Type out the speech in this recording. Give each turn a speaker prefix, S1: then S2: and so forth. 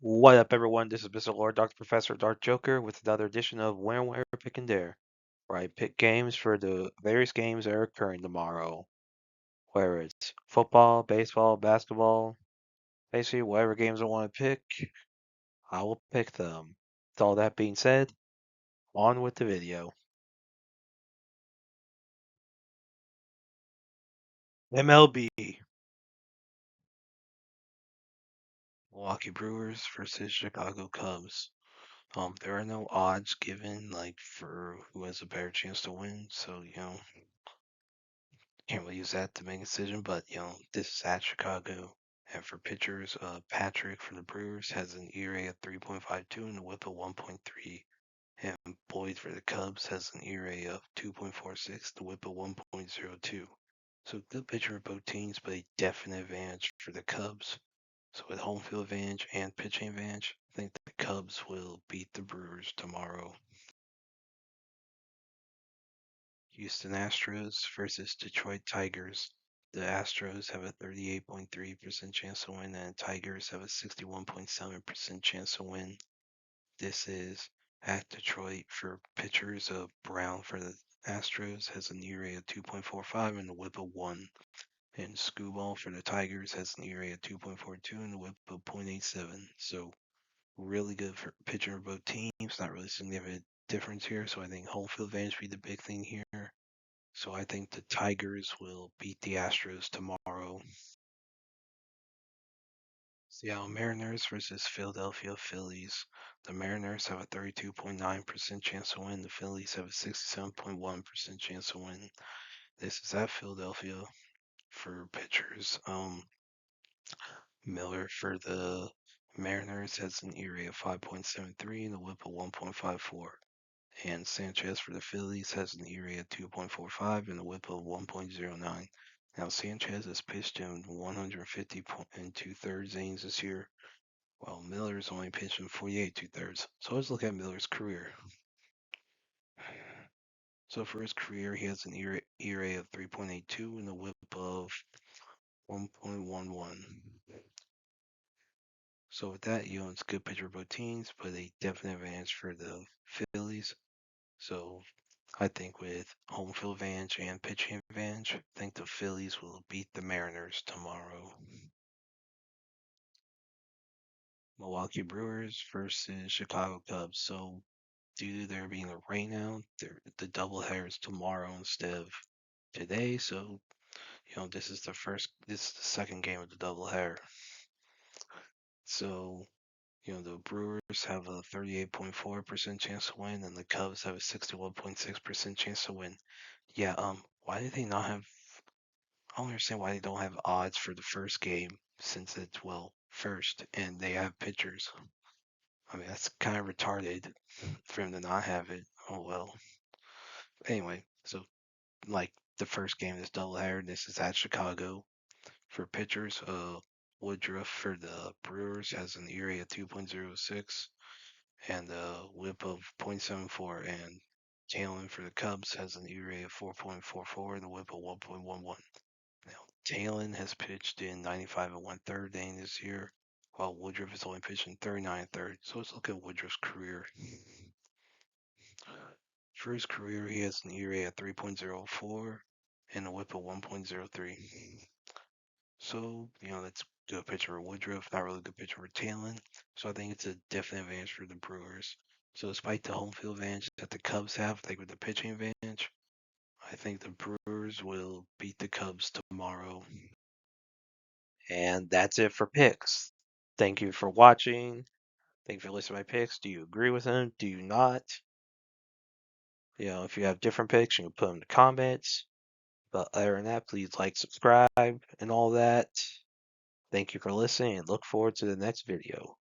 S1: What up, everyone? This is Mr. Lord, Dr. Professor, Dark Joker, with another edition of When, Where, Pick, and Dare, where I pick games for the various games that are occurring tomorrow. Whether it's football, baseball, basketball, basically whatever games I want to pick, I will pick them. With all that being said, on with the video. MLB. Milwaukee Brewers versus Chicago Cubs. There are no odds given, like, for who has a better chance to win, so, can't really use that to make a decision, but this is at Chicago. And for pitchers, Patrick for the Brewers has an ERA of 3.52 and a WHIP of 1.3. And Boyd for the Cubs has an ERA of 2.46, the WHIP of 1.02. So good pitcher for both teams, but a definite advantage for the Cubs. So with home field advantage and pitching advantage, I think the Cubs will beat the Brewers tomorrow. Houston Astros versus Detroit Tigers. The Astros have a 38.3% chance to win, and Tigers have a 61.7% chance to win. This is at Detroit for pitchers. Brown for the Astros has an ERA of 2.45 and a WHIP of 1. And Scuball for the Tigers has an ERA of 2.42 and a WHIP of .87. So really good for pitching for both teams. Not really significant difference here. So I think home field advantage be the big thing here. So I think the Tigers will beat the Astros tomorrow. Seattle Mariners versus Philadelphia Phillies. The Mariners have a 32.9% chance to win. The Phillies have a 67.1% chance to win. This is at Philadelphia for pitchers. Miller for the Mariners has an ERA of 5.73 and a WHIP of 1.54. And Sanchez for the Phillies has an ERA of 2.45 and a WHIP of 1.09. Now Sanchez has pitched in 150 and 2/3 innings this year, while Miller's only pitched in 48 2/3. So let's look at Miller's career. So for his career, he has an ERA of 3.82 and a WHIP of 1.11. So with that, it's good pitcher both teams, but a definite advantage for the Phillies. So I think with home field advantage and pitching advantage, I think the Phillies will beat the Mariners tomorrow. Milwaukee Brewers versus Chicago Cubs. So due to there being a rain out, the doubleheader is tomorrow instead of today. So this is the second game of the doubleheader. So the Brewers have a 38.4% chance to win, and the Cubs have a 61.6% chance to win. Yeah, why did they not have? I don't understand why they don't have odds for the first game since it's first and they have pitchers. I mean, that's kind of retarded for them to not have it. Oh well. Anyway, so like the first game is doubleheader. This is at Chicago for pitchers. Woodruff for the Brewers has an ERA of 2.06 and a WHIP of .74, and Talon for the Cubs has an ERA of 4.44 and a WHIP of 1.11. Now, Talon has pitched in 95 and 1/3 inning this year, while Woodruff has only pitched in 39 and 1/3. So let's look at Woodruff's career. For his career, he has an ERA of 3.04 and a WHIP of 1.03. So, that's good pitcher for Woodruff, not really good pitcher for Talon. So I think it's a definite advantage for the Brewers. So despite the home field advantage that the Cubs have, like with the pitching advantage, I think the Brewers will beat the Cubs tomorrow. And that's it for picks. Thank you for watching. Thank you for listening to my picks. Do you agree with them? Do you not? If you have different picks, you can put them in the comments. But other than that, please like, subscribe, and all that. Thank you for listening, and look forward to the next video.